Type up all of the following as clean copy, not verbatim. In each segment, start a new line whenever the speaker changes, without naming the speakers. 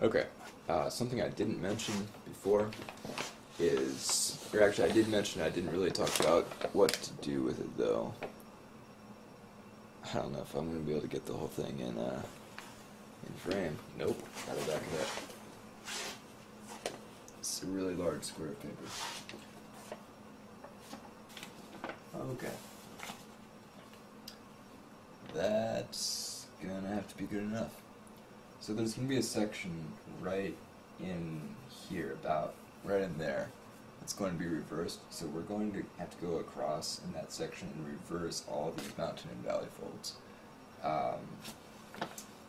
Okay, something I didn't mention before is, or actually I did mention, I didn't really talk about what to do with it though. I don't know if I'm going to be able to get the whole thing in frame. Nope, out of back of that. It's a really large square of paper. Okay. That's gonna have to be good enough. So there's gonna be a section right in here, about right in there. It's going to be reversed, so we're going to have to go across in that section and reverse all these mountain and valley folds.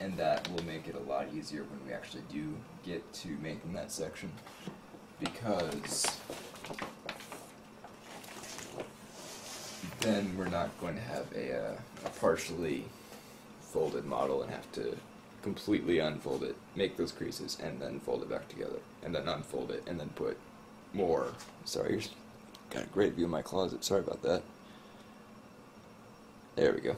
And that will make it a lot easier when we actually do get to making that section, because then we're not going to have a partially folded model and have to completely unfold it, make those creases, and then fold it back together, and then unfold it, and then put more. Sorry, got a great view of my closet. Sorry about that. There we go.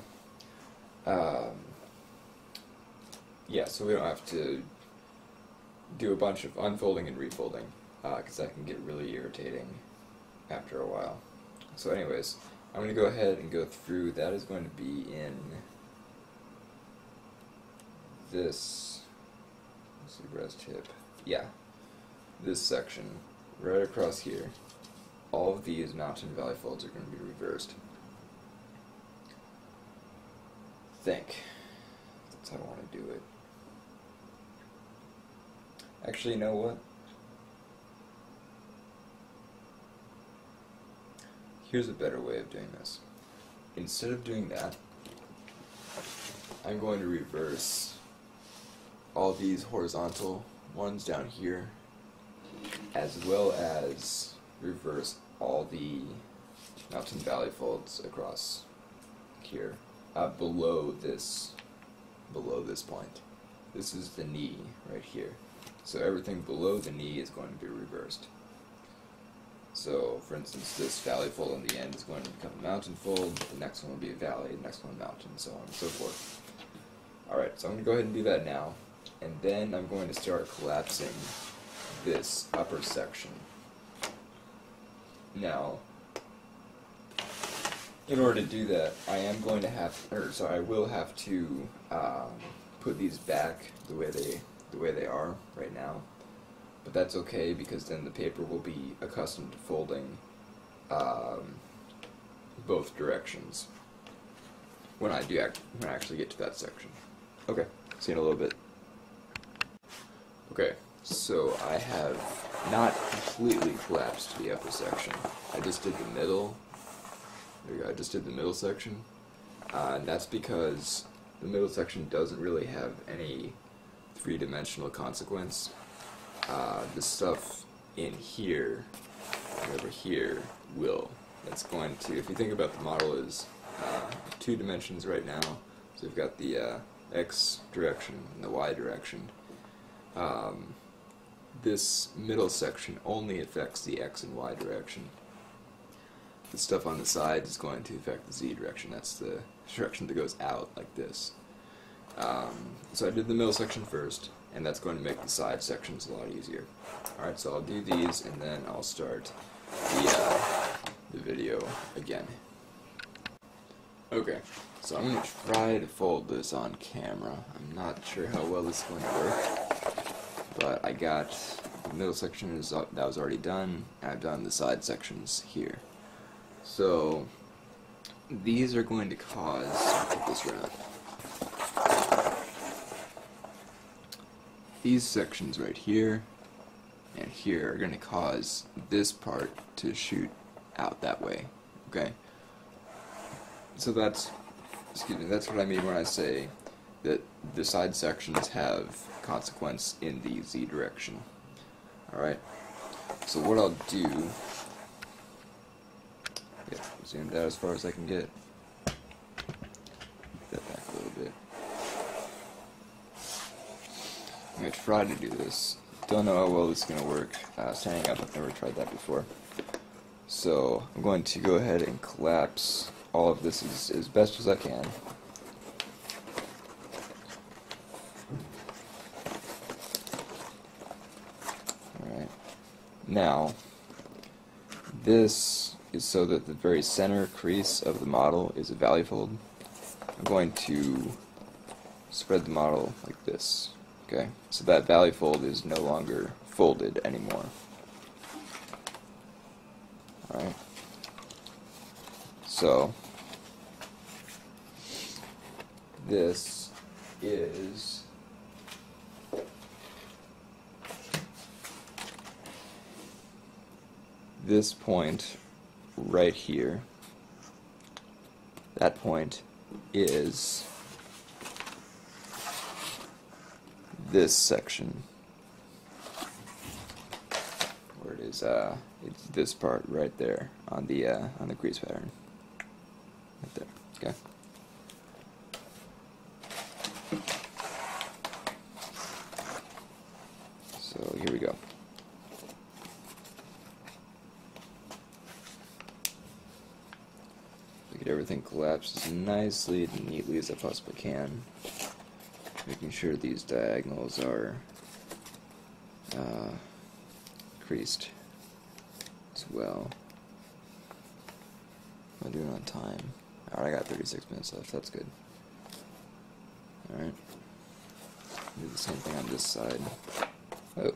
Yeah, so we don't have to do a bunch of unfolding and refolding, because that can get really irritating after a while. So anyways, I'm going to go ahead and go through. That is going to be in this, let's see, breast hip. Yeah, this section right across here. All of these mountain and valley folds are going to be reversed. Think. That's how I want to do it. Actually, you know what? Here's a better way of doing this. Instead of doing that, I'm going to reverse all these horizontal ones down here, as well as reverse all the mountain valley folds across here, below this point. This is the knee right here. So everything below the knee is going to be reversed. So, for instance, this valley fold on the end is going to become a mountain fold, the next one will be a valley, the next one a mountain, and so on and so forth. Alright, so I'm going to go ahead and do that now, and then I'm going to start collapsing this upper section. Now, in order to do that, I will have to put these back the way they are right now. But that's okay, because then the paper will be accustomed to folding both directions when I actually get to that section. Okay, see you in a little bit. Okay, so I have not completely collapsed the upper section. I just did the middle. There you go. I just did the middle section, and that's because the middle section doesn't really have any three-dimensional consequence. The stuff in here and over here will. That's going to, if you think about the model as 2 dimensions right now, so we've got the X direction and the Y direction. This middle section only affects the X and Y direction. The stuff on the side is going to affect the Z direction. That's the direction that goes out like this. So I did the middle section first, and that's going to make the side sections a lot easier. Alright, so I'll do these, and then I'll start the video again. Okay, so I'm going to try to fold this on camera. I'm not sure how well this is going to work, but I got the middle section that was already done, and I've done the side sections here. So these are going to cause, I'll put this around. These sections right here and here are going to cause this part to shoot out that way, okay? So that's what I mean when I say that the side sections have consequence in the Z direction. Alright, so what I'll do, zoomed out as far as I can get, that back a little bit. I'm going to try to do this. Don't know how well this is going to work. Standing up, I've never tried that before. So I'm going to go ahead and collapse all of this as best as I can. Now, this is so that the very center crease of the model is a valley fold. I'm going to spread the model like this, okay? So that valley fold is no longer folded anymore. Alright? So, this is this point right here. That point is this section, where it is it's this part right there on the crease pattern, right there. Okay. So here we go. Get everything collapsed as nicely and neatly as I possibly can, making sure these diagonals are creased as well. I'm doing on time. Alright, I got 36 minutes left, that's good. Alright. Do the same thing on this side. Oh.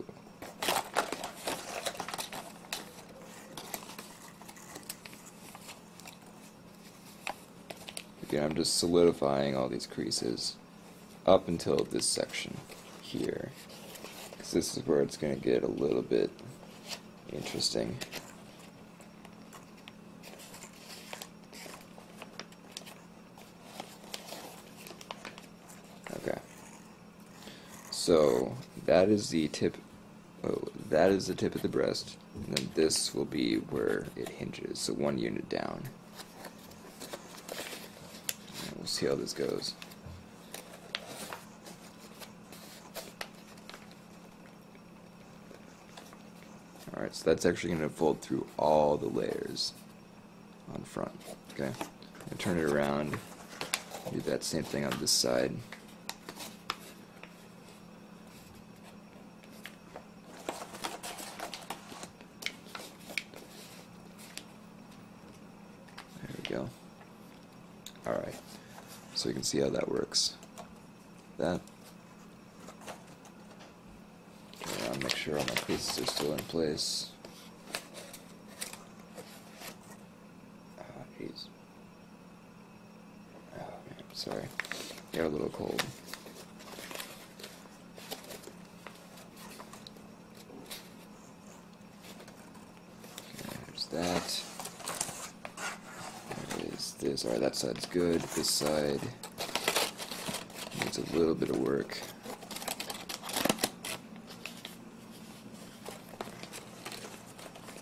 Again, I'm just solidifying all these creases up until this section here, because this is where it's going to get a little bit interesting. Okay, so that is the tip. Oh, that is the tip of the breast, and then this will be where it hinges. So 1 unit down. We'll see how this goes. Alright, so that's actually going to fold through all the layers on front. Okay, I'm going to turn it around, do that same thing on this side. There we go. Alright. So you can see how that works. That. Okay, I'll make sure all my creases are still in place. Oh, jeez. Oh, man, sorry. They're a little cold. Okay, there's that. This. Alright, that side's good. This side needs a little bit of work.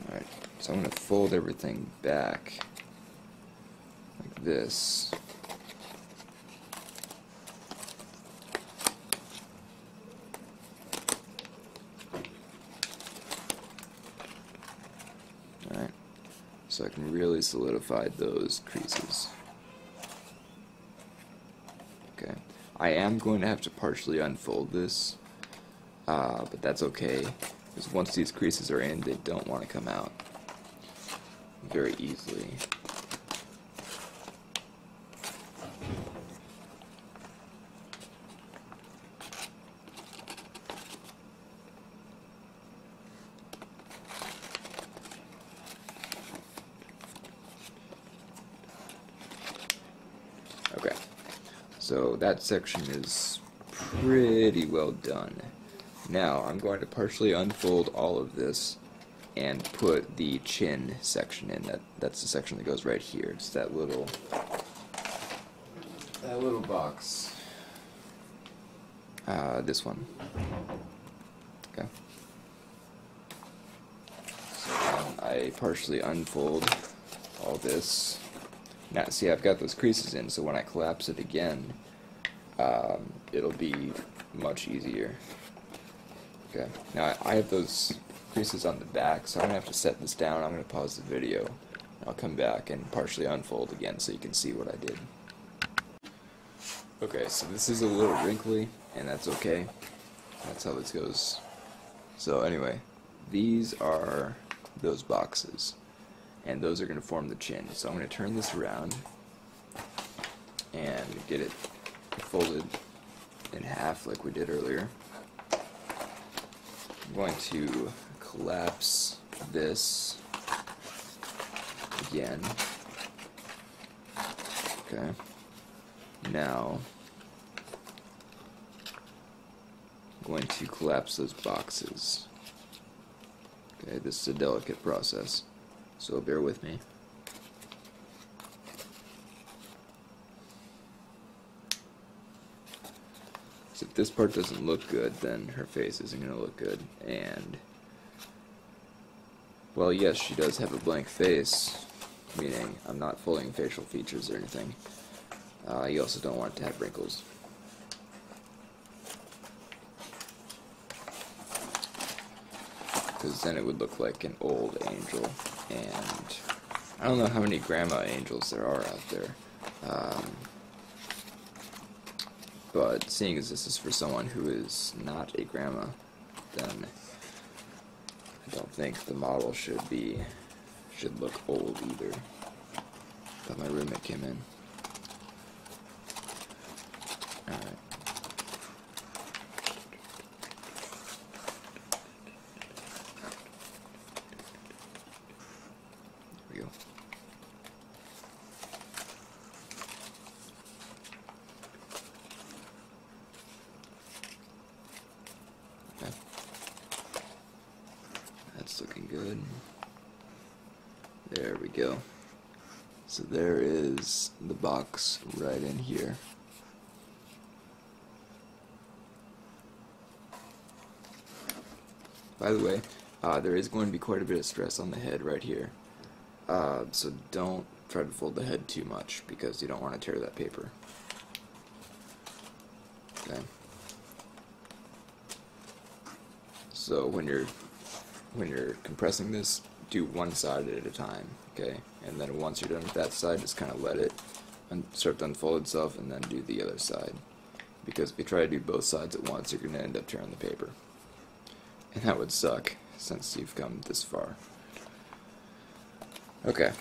Alright, so I'm going to fold everything back like this. Alright. So I can really solidify those creases. Okay, I am going to have to partially unfold this, but that's okay, because once these creases are in, they don't want to come out very easily. Okay, so that section is pretty well done. Now I'm going to partially unfold all of this and put the chin section in. That's the section that goes right here. It's that little box. This one. Okay. So I partially unfold all this. Now, see, I've got those creases in, so when I collapse it again, it'll be much easier. Okay, now I have those creases on the back, so I'm going to have to set this down. I'm going to pause the video. I'll come back and partially unfold again so you can see what I did. Okay, so this is a little wrinkly, and that's okay. That's how this goes. So anyway, these are those boxes, and those are going to form the chin. So I'm going to turn this around and get it folded in half like we did earlier. I'm going to collapse this again. Okay. Now I'm going to collapse those boxes. Okay, this is a delicate process, so bear with me. So if this part doesn't look good, then her face isn't going to look good. And, well, yes, she does have a blank face, meaning I'm not folding facial features or anything. You also don't want it to have wrinkles. Because then it would look like an old angel. And I don't know how many grandma angels there are out there. But seeing as this is for someone who is not a grandma, then I don't think the model should look old either. But my roommate came in. Alright. There we go. Okay. That's looking good. There we go. So there is the box right in here. By the way, there is going to be quite a bit of stress on the head right here. So don't try to fold the head too much because you don't want to tear that paper. Okay. So when you're compressing this, do one side at a time, okay? And then once you're done with that side, just kind of let it start to unfold itself and then do the other side. Because if you try to do both sides at once, you're going to end up tearing the paper. And that would suck, since you've come this far. Okay,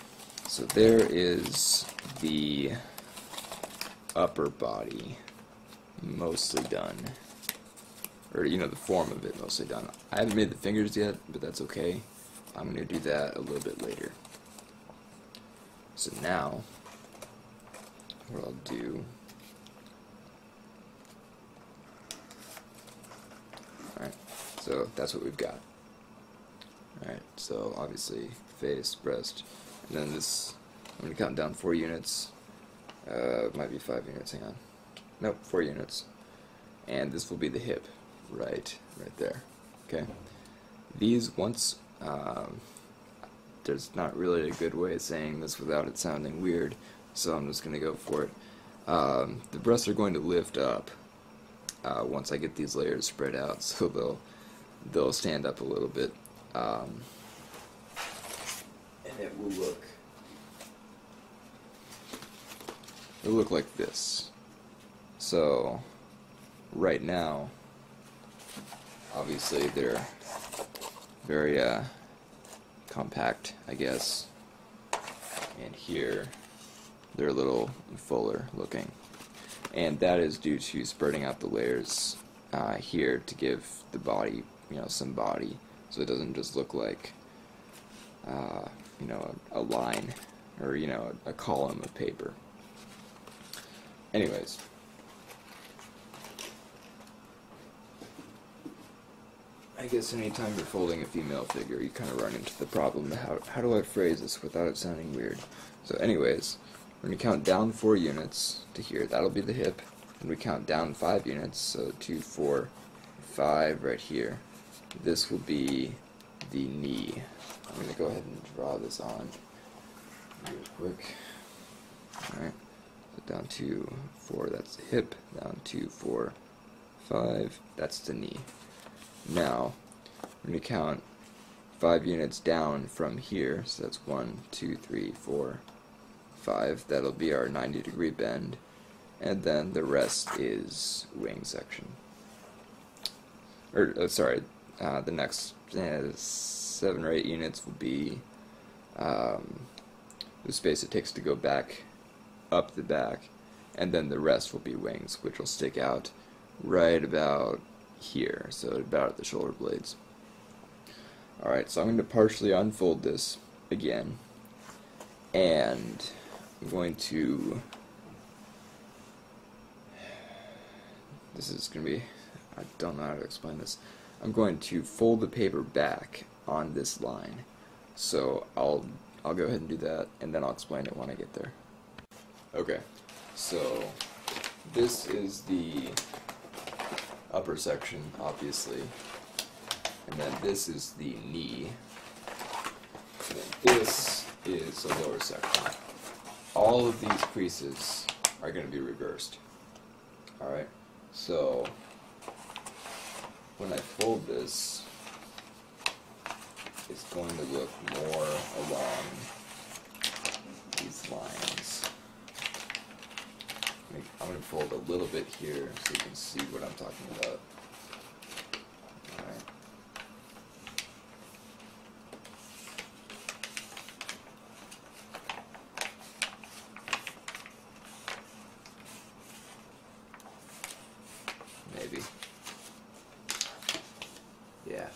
so there is the upper body mostly done. Or, you know, the form of it mostly done. I haven't made the fingers yet, but that's okay. I'm going to do that a little bit later. So now, what I'll do... Alright, so that's what we've got. Alright, so obviously face, breast, and then this, I'm going to count down 4 units. It might be 5 units, hang on. Nope, 4 units. And this will be the hip, right there. Okay. These, once, there's not really a good way of saying this without it sounding weird, so I'm just going to go for it. The breasts are going to lift up once I get these layers spread out, so they'll stand up a little bit, and it will look like this. So right now, obviously they're very compact, I guess, and here they're a little fuller looking. And that is due to spreading out the layers here to give the body, you know, some body, so it doesn't just look like, you know, a line or, you know, a column of paper. Anyways, I guess anytime you're folding a female figure, you kind of run into the problem of how do I phrase this without it sounding weird. So anyways, when we count down 4 units to here, that'll be the hip. When we count down 5 units, so 2, 4, 5 right here, this will be the knee. I'm going to go ahead and draw this on real quick. Alright, so down 2, 4, that's the hip. Down 2, 4, 5, that's the knee. Now, when we count 5 units down from here, so that's 1, 2, 3, 4, 5, that'll be our 90-degree bend, and then the rest is wing section. Or, sorry, the next 7 or 8 units will be the space it takes to go back up the back, and then the rest will be wings, which will stick out right about here, so about at the shoulder blades. Alright, so I'm going to partially unfold this again, and I'm going to, this is going to be, I don't know how to explain this. I'm going to fold the paper back on this line. So I'll go ahead and do that, and then I'll explain it when I get there. Okay, so this is the upper section, obviously, and then this is the knee, and then this is the lower section. All of these creases are going to be reversed. Alright, so when I fold this, it's going to look more along these lines. I'm going to fold a little bit here so you can see what I'm talking about. Alright. Maybe. Yeah.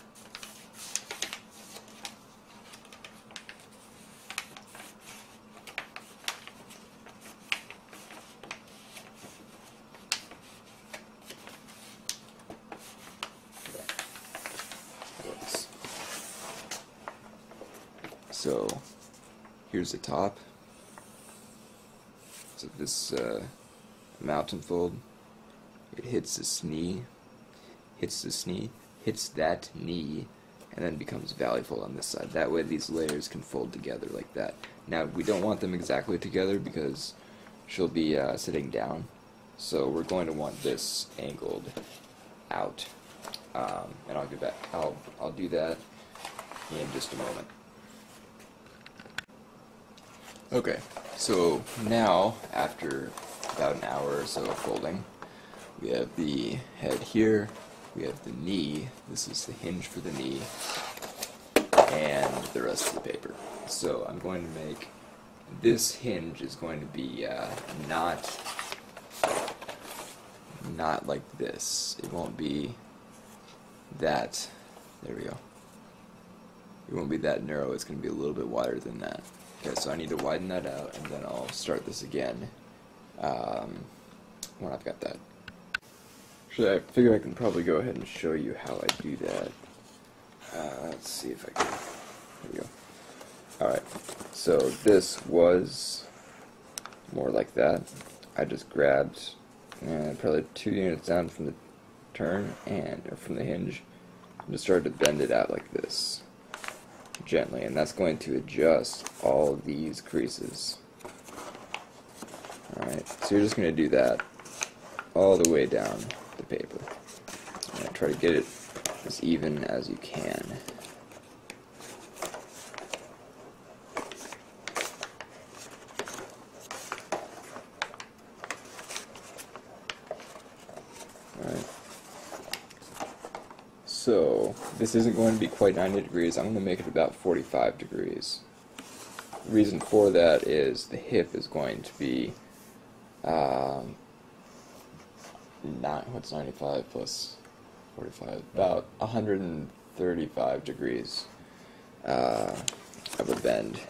So here's the top. So this mountain fold, it hits this knee, hits that knee, and then becomes valley fold on this side. That way these layers can fold together like that. Now we don't want them exactly together because she'll be sitting down, so we're going to want this angled out, and I'll get back. I'll do that in just a moment. Okay, so now after about an hour or so of folding, we have the head here, we have the knee, this is the hinge for the knee, and the rest of the paper. So I'm going to make, this hinge is going to be not like this. It won't be that, there we go. It won't be that narrow, it's going to be a little bit wider than that. Okay, so I need to widen that out, and then I'll start this again when I've got that. Actually, I figure I can probably go ahead and show you how I do that. Let's see if I can. There we go. Alright, so this was more like that. I just grabbed probably 2 units down from the turn, or from the hinge, and just started to bend it out like this. Gently, and that's going to adjust all of these creases. Alright, so you're just going to do that all the way down the paper. And try to get it as even as you can. Alright. So, this isn't going to be quite 90 degrees, I'm going to make it about 45 degrees. The reason for that is the hip is going to be, what's 95 plus 45? About 135 degrees of a bend.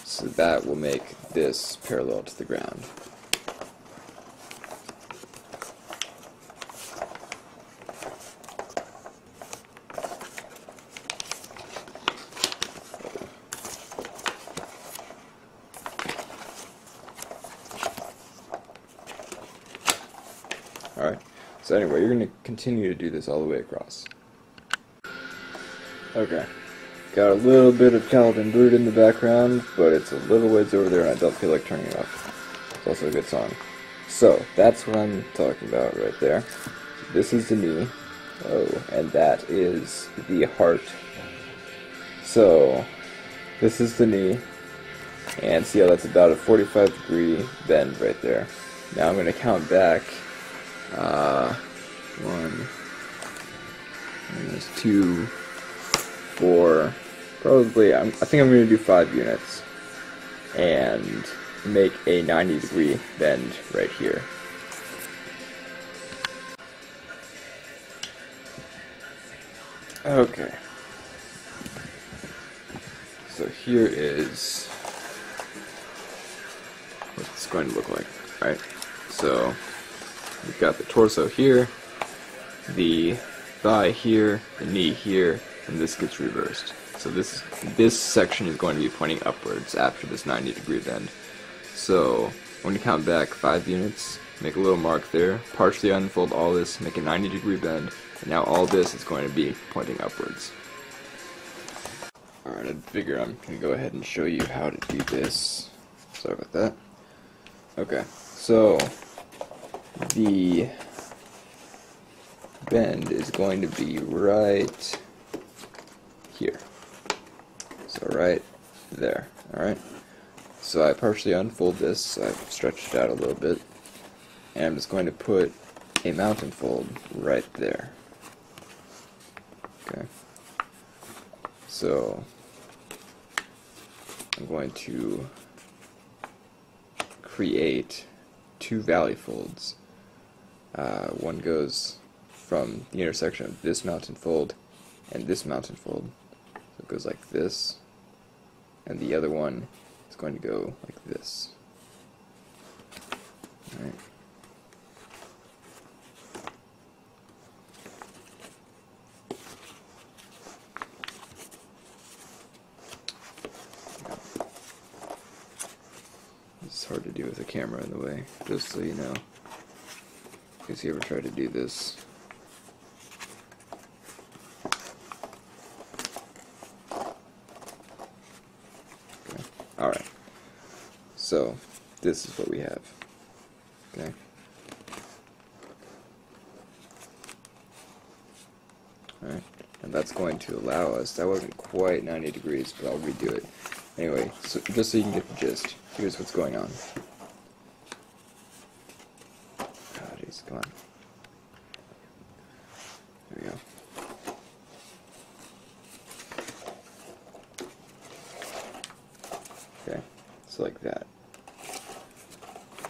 So that will make this parallel to the ground. Alright, so anyway, you're going to continue to do this all the way across. Okay, got a little bit of Calvin Brood in the background, but it's a little ways over there and I don't feel like turning it off. It's also a good song. So, that's what I'm talking about right there. This is the knee, and that is the heart. So, this is the knee, and see how that's about a 45-degree bend right there. Now I'm going to count back 1, sections, 2, 4, probably, I think I'm going to do 5 units, and make a 90-degree bend right here. Okay. So here is what it's going to look like, right? So we've got the torso here, the thigh here, the knee here, and this gets reversed. So this section is going to be pointing upwards after this 90-degree bend. So when you count back 5 units, make a little mark there, partially unfold all this, make a 90-degree bend, and now all this is going to be pointing upwards. Alright, I figure I'm going to go ahead and show you how to do this. Sorry about that. Okay, so the bend is going to be right here. So right there, alright? So I partially unfold this, I've stretched it out a little bit, and I'm just going to put a mountain fold right there. Okay. So I'm going to create 2 valley folds. One goes from the intersection of this mountain fold and this mountain fold. So it goes like this, and the other one is going to go like this. Alright. It's hard to do with a camera in the way, just so you know. In case you ever try to do this. Okay. Alright. So, this is what we have. Okay. Alright. And that's going to allow us, that wasn't quite 90 degrees, but I'll redo it. Anyway, so just so you can get the gist, here's what's going on. Oh, jeez, come on. There we go. Okay, so like that.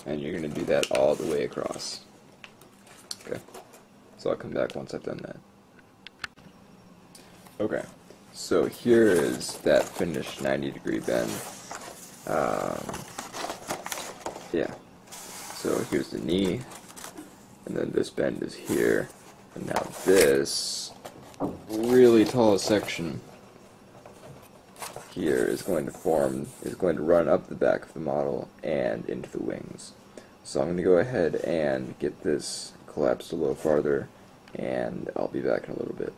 And you're going to do that all the way across. Okay, so I'll come back once I've done that. Okay, so here is that finished 90-degree bend. Yeah, so here's the knee, and then this bend is here, and now this really tall section here is going to run up the back of the model and into the wings. So I'm going to go ahead and get this collapsed a little farther, and I'll be back in a little bit.